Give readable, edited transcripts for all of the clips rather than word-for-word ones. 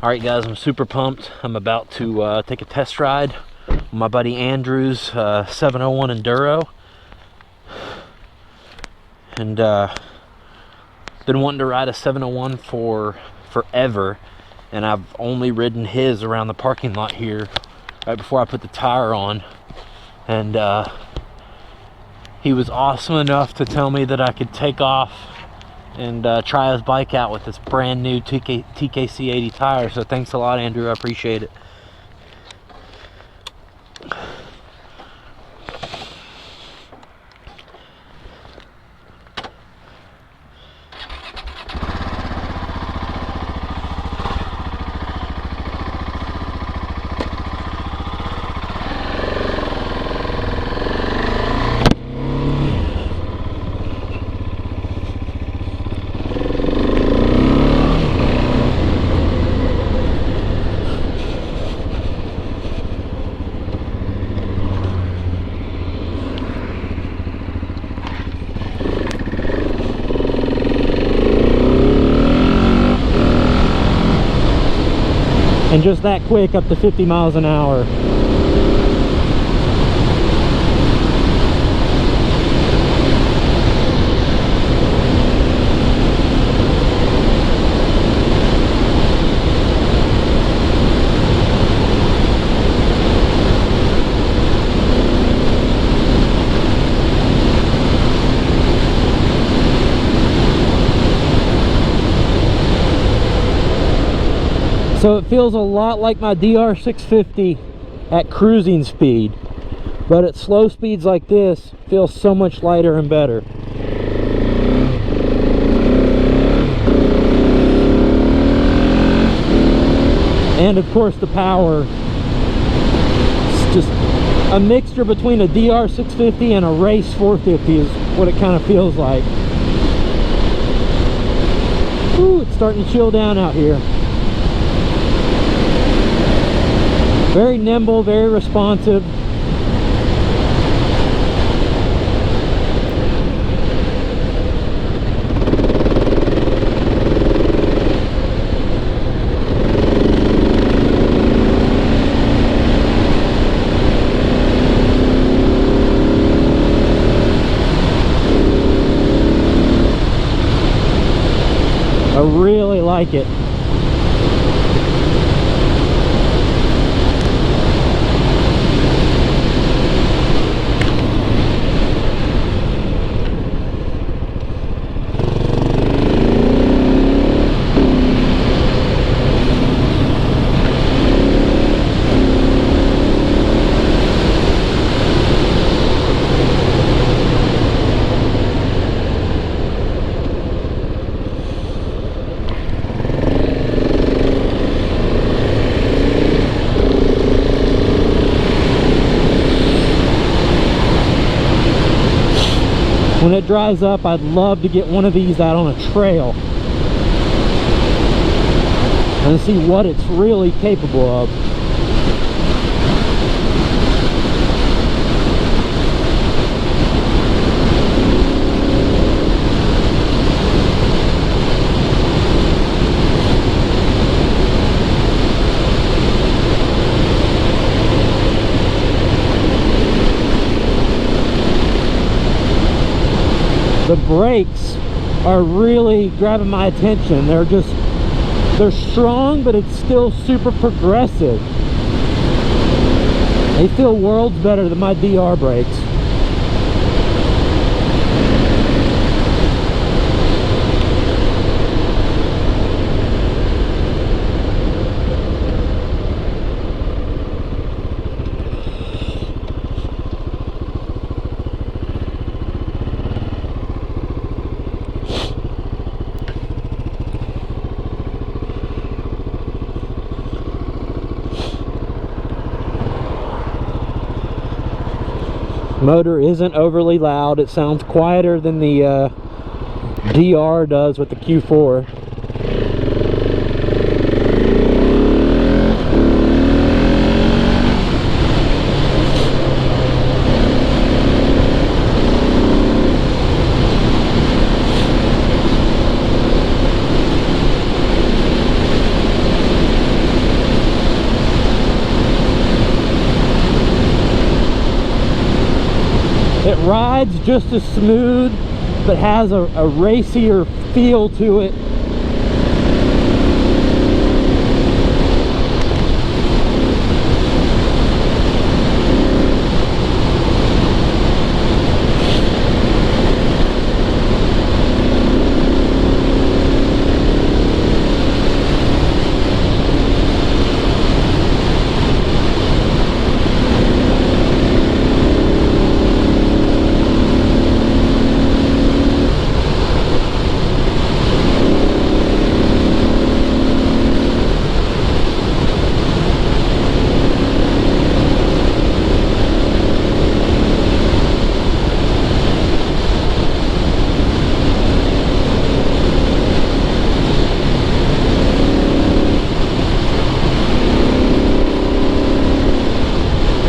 Alright guys, I'm super pumped. I'm about to take a test ride with my buddy Andrew's 701 Enduro. And been wanting to ride a 701 for forever, and I've only ridden his around the parking lot here right before I put the tire on. And he was awesome enough to tell me that I could take off and try his bike out with this brand new TKC 80 tire. So thanks a lot, Andrew. I appreciate it. And just that quick, up to 50 miles an hour. So it feels a lot like my DR650 at cruising speed, but at slow speeds like this, it feels so much lighter and better. And of course the power, it's just a mixture between a DR650 and a race 450 is what it kind of feels like. Ooh, it's starting to chill down out here. Very nimble, very responsive. I really like it. When it dries up, I'd love to get one of these out on a trail and see what it's really capable of. The brakes are really grabbing my attention. They're strong, but it's still super progressive. They feel worlds better than my DR brakes. Motor isn't overly loud. It sounds quieter than the DR does with the Q4. rides just as smooth, but has a racier feel to it.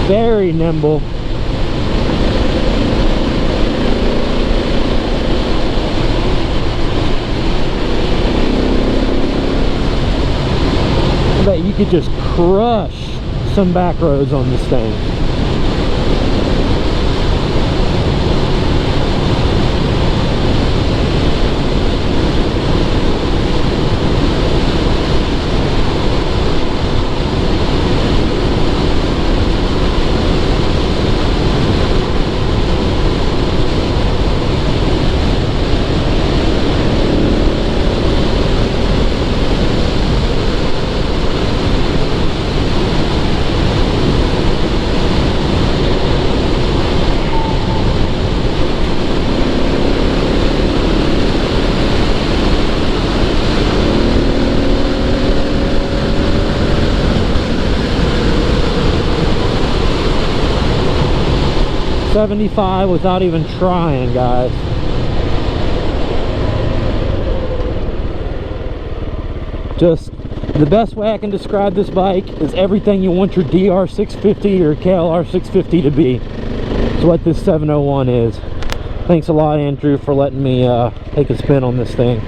Very nimble. I bet you could just crush some back roads on this thing. $75 without even trying, guys. Just the best way I can describe this bike is everything you want your DR650 or KLR650 to be. It's what this 701 is. Thanks a lot, Andrew, for letting me take a spin on this thing.